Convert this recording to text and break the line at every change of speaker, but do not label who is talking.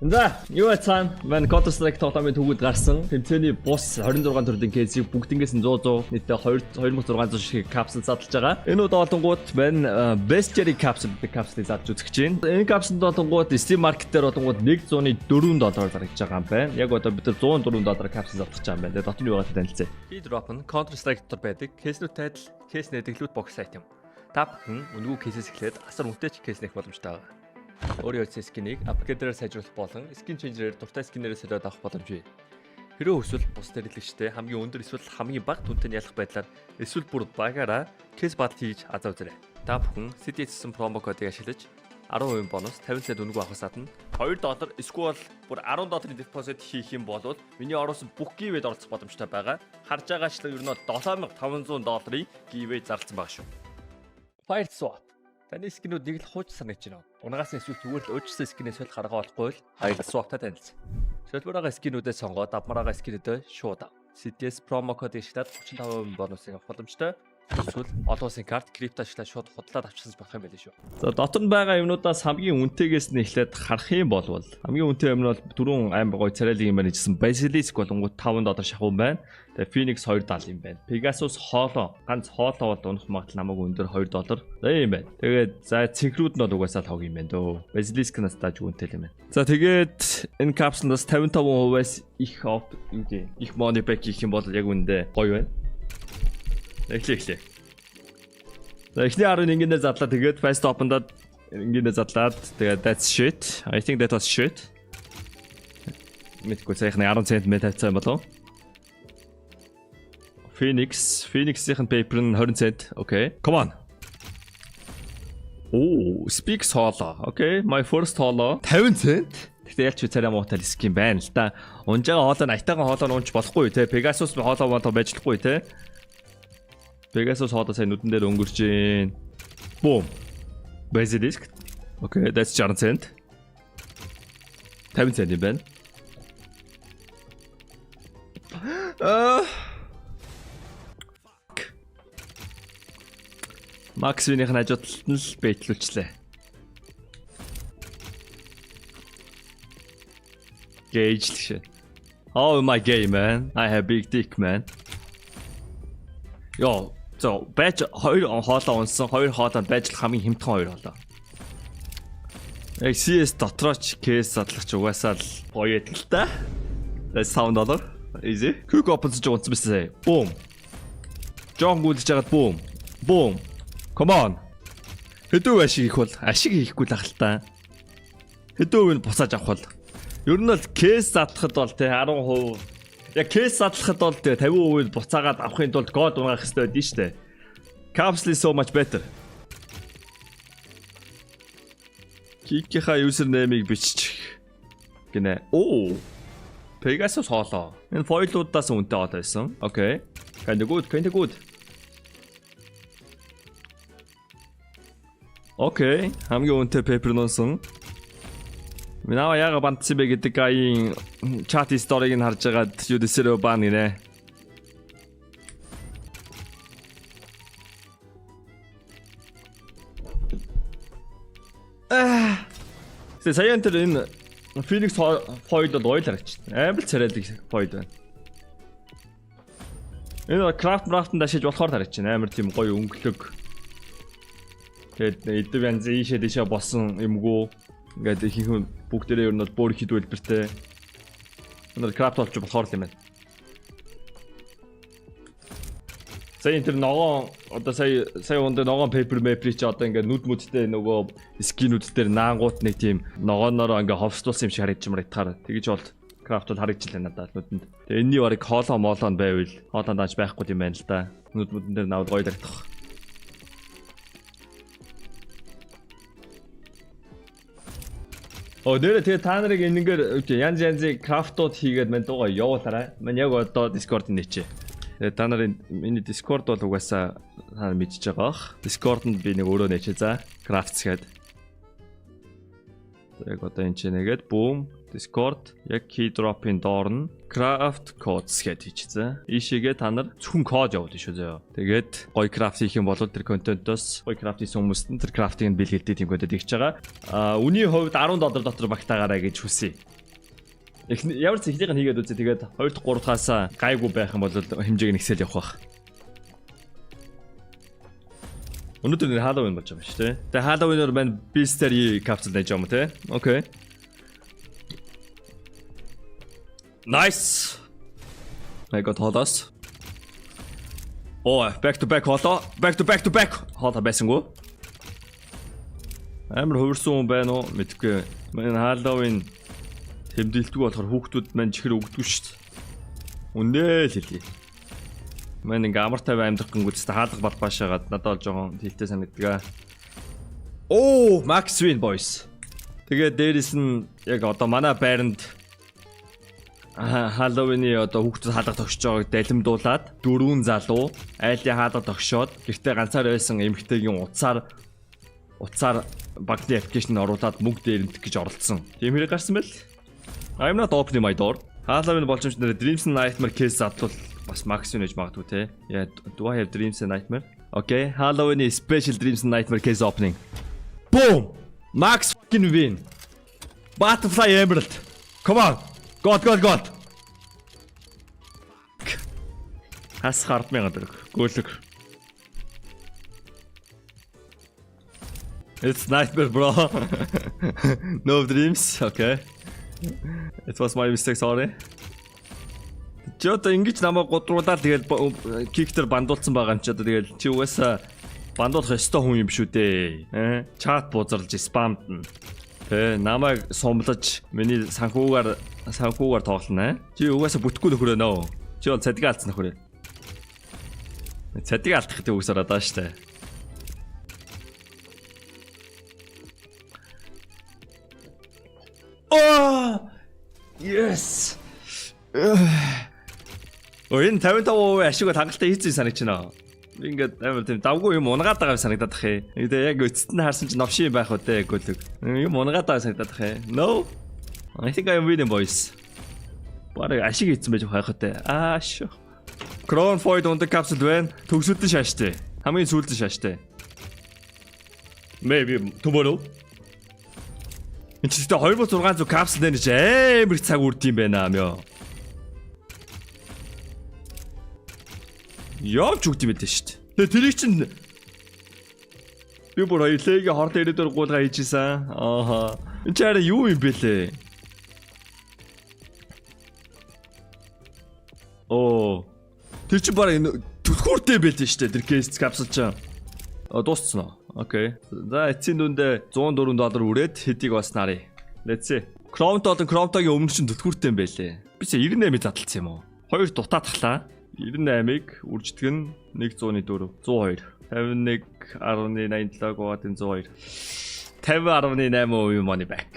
За, юу цаана маань Counter Strike тоглоомын төгөөд гарсан тэмцээний бус 26 төрлийн кейсийг бүгднгээс нь 100 нийтдээ 2600 шиг капсул задлж байгаа. Энэ удаалтангууд маань Best Jerry капсул гэдэг капсулыг задлж үзэж байна. Энэ капсулд болонгууд Steam Market дээр болонгууд $104 зарагдж байгаа юм байна. Яг одоо бид $104 капсул задлах гэж байгаа юм байна. Дотор нь юу байгаа танилцъя. Drop нь Counter Strike дотор байдаг кейснүүд тайтал, кейс нэдэглүүд бокс айтем. Та бүхэн үнэгүй кейсээс эхлээд асар үнэтэй кейс нэх боломжтой байгаа. Өөрийн үйл скинийг апгрейдээр сайжруулах болон скин ченжерээр дуртай скинээрээ солиод авах боломж бий. Хэрэв эсвэл бус хэрэглэгчтэй хамгийн өндөр эсвэл хамгийн бага түнтэй ялах байдлаар эсвэл бүр багаараа кейс бат хийж азаа үзээрэй. Та бүхэн CDS промо кодыг ашиглаж 10% бонус 50 цент үнэгүй авахаас гадна $2 эсвэл бүр $10 депозит хийх юм бол миний ороосон бүх гивэд оролцох боломжтой байгаа. Харж байгаачлан ер нь $7500 гивэд зарласан байгаа шүү. Fire swap. Таны скинүүд нэг л хууч санаж байна. Унгаас эсвэл зүгээр л уучсан скинээс л гаргаа болохгүй л Fire swap-тай танилцсан. Шилбэрийн скинүүдээ сонгоод авмараа скинүүдээ шууд ав. CDS промо кодыг ашиглаад 35% бонусыг авах боломжтой. Эсвэл олон улсын карт крипто ашиглаад шууд худлаад авчихсан болох юм байл шүү. За дотор нь байгаа юмнуудаас хамгийн үнэтэйгээс нь эхлээд харах юм бол хамгийн үнэтэй юм нь бол дөрөв амар гоё царайлын юм барьжсэн Basilisk болонгууд $5 шахуун байна. Тэгээ Phoenix $2 юм байна. Pegasus хоолоо ганц хоолоо бол унах магадлал намайг өндөр $2. Тийм байна. Тэгээд за цэнхрүүд нь бол угаасаа л хог юм байна дөө. Basilisk-наас тааж үнэтэй юм байна. За тэгээд энэ капсулнаас 55%-аас их оф юу гэх их money back хийх юм бол яг үндэ гоё байна. Эхлээ. За эхний 10 ингэнээ задлаа тэгээд fast open-дад ингэнээ задлаад тэгээд that's shit. I think that was shit. Мэдгүй сайхан 10 цент тавьсан болов. Phoenix-ийн paper нь 20 цент. Okay. Come on. Oh, speaks hollow. Okay, my first hollow 50 цент. Тэгтээ ялч царай муутай скин байна л да. Унжаага хоолоо айтайхан хоолоо унж болохгүй те. Pegasus хоолоо байж болохгүй те. Pegasus хоолоо сайн нүдэн дээр өнгөрч гин. Boom. Basilisk. Okay, that's 60 cent. 50 cent юм байна. Max-ийн хажуудалд нь л бэтлүүлчлээ. Gauge л шээ. Oh my game man. I have big dick man. Yo, so badge 2 хоолоо унсан, 2 хоолоо badge хамгийн хямдхан 2 хоолоо. CS дотрооч кейс задлахч угаасаа л гоё ядг л та. That's $1. Easy. Quick opens жоо унсан бисээ. Boom. Жон гүйлж жагаад boom. Boom. Come on. Хэдүү ашиг хийх бол ашиг хийхгүй л ахaltaа. Хэдүү нь буцааж авах бол. Ер нь бол кейс задлахад бол те 10%. Яг кейс задлахад бол те 50% буцаагаад авахын тулд код унаах хэрэгтэй байдэн штэ. Capsule is so much better. Кикийнхаа username-ийг бичих гинэ. Оо. Pegasus хоолоо. Энэ фойлуудаас үнэтэй хоолоо байсан. Окей. Kind of good. Окей. Хамгийн үнэтэй paper нунсан. Минаа яга бантсан бэ гэдэг гаийн чат сториг нь харж байгаад юу дэсэрөө баан гинэ. Саяхан тэр энэ Phoenix foil бол ойл харагчна. Амар царайлаг foil байна. Энэ craft-нд ашиж болохоор харагчна. Амар тийм гоё өнгөлөг. Тэгээд эдв янз ийшээ дэшээ болсон юмгүй. Ингээд ихэнх бүгдээрээ ер нь бол бүр хэд хэлбэртэй. Энэ craft болж болохоор юм байна. Сая энэ ногоон одоо сая өндө ногоон paper чи одоо ингээд нүд мүдтэй нөгөө скинүүд дээр наангууд нэг тийм ногооноор ингээд ховслуулсан юм шиг харагдчмаар итгаар тэгэж бол craft бол харагдчихлаа надад нүдэнд. Тэгээ энэний барыг хоолоо моолоо байвал хоолоонд ааж байхгүй юм байна л да. Нүд мүдэн дээр навд гоё дагтах. Нэрэ тэгээ та нарыг энэгээр янз крафтууд хийгээд мань дуугаа явуулаарай. Мань яг одоо Discord-д нээчээ. Тэгээ та нарын миний Discord бол угаасаа та мэдчихэж байгаа бах. Discord-д би нэг өөрөө нээчээ за. Crafts гээд. Яг одоо энэ ч нэгээд boom. Discord яг key drop-ын доор нь craft codes гэж хийчихсэн. Ийшээгээ та нар зөвхөн код явуулна шүү зөө. Тэгээд гоё крафт хийх юм бол тэр контентоос гоё крафт хийсэн хүмүүст нь тэр крафтыг бэлгэлдэг тийм контент хийж байгаа. Үний хувьд $10 дотор багтаагаарай гэж хүсье. Ямар ч ихнийх нь хийгээд үзье. Тэгээд 2 дахь 3 дахаас гайгүй байх юм бол хэмжээг нь ихсэл явах байх. Өнөөдөр нэр Halloween болж байгаа шүү дээ. Тэгээ Halloween-оор байна Beastary capsule байж байгаа юм те. Окей. Nice. I got holos. Back to back holo. Back to back. Хото байсангүй. Амар хувирсан хүн байна уу? Мэдгүй. Манай Halloween тэмдэглэдэг болохоор хүүхдүүд маань чихэр өгдөг шүү дээ. Үнэ л хэлье. Мэн ингээ амартай амьдрах гингүүдс хаалга балбаашаагаад надад бол жоохон хилтэй санагддаг. Max Win boys. Тэгээ дээрэс нь яг одоо манай байранд Halloween-ы одоо хүүхдүүд хаалга тогшиж байгааг далимдуулаад 4 залуу айлын хаалга тогшоод гэртээ ганцаар байсан эмэгтэйгийн утсаар багны аппликейшнд оруулаад мөнгө дээрэмдэх гэж оролцсон. Тийм хэрэг гарсан байл. I'm not opening my door. Halloween боломж нэр Dreams and Nightmare case задлал бас Max Win гэж магадгүй те. Yeah, do I have Dreams and Nightmare? Okay, Halloween special Dreams and Nightmare case opening. Boom! Max fucking win. Butterfly Emerald. Come on. God. Хас хартмын гадаг. Гүйлэг. It's nightmare, bro. No dreams. Okay. It was my mistake, sorry. Чото ингэж намайг гудруулаад тэгэл киктер бандуулсан байгаа юм чи одоо тэгэл чи угаасаа бандуулах ёстой хүн юм шүү дээ. Чат бузарлж спамд нь. Намайг сумлаж миний санхүүгээр тоглоно. Чи угаасаа бүтэхгүй нөхрөө нөө. Чи бол цадиг алдсан нөхрөө. Цадиг алдах гэдэг үгсээр одоо штэ. Yes. Энэ 55% ашиг хангалттай хийсэн санагчна. Ингээд амар тийм давгүй юм унгаад байгаа санагдаад ах юм. Тэгээ яг эцэст нь харсан чинь новшин байх үдэ гөлөг. Юм унгаад байгаа санагдаад ах юм. No. I think I am winning boys. Бараг ашиг хийсэн байж байх үдэ. Шүү. Crown Void ундаг капсул байна. Төгсөлтөн шааштай. Хамгийн сүүлдэн шааштай. Maybe tomorrow. Энд ч гэдэг 2600 капсул дээр амар их цаг үрд юм байна амё. Явж үгд юм байлээ шүү дээ. Тэгээ тэрийг чинь би бүр хоёлыг хорт ирээдүр гуулгаа хийжсэн. Энд ч арай юу юм бэлээ? Тэр чинь бараг түлхүүртэй байлээ шүү дээ. Тэр кейс капсул чинь. Дууссан уу? Окей. За эцсийн дүндээ $104 үрээд хэдийг бас нарыг. Let's see. Chrome-тогийн өмнө чинь түлхүүртэй юм байлээ. Би ч 98-ийг задлсан юм уу? 2 дутаатглаа. 98-ыг үрждэг нь 104 102 51.87 гоод 102 50.8% money back.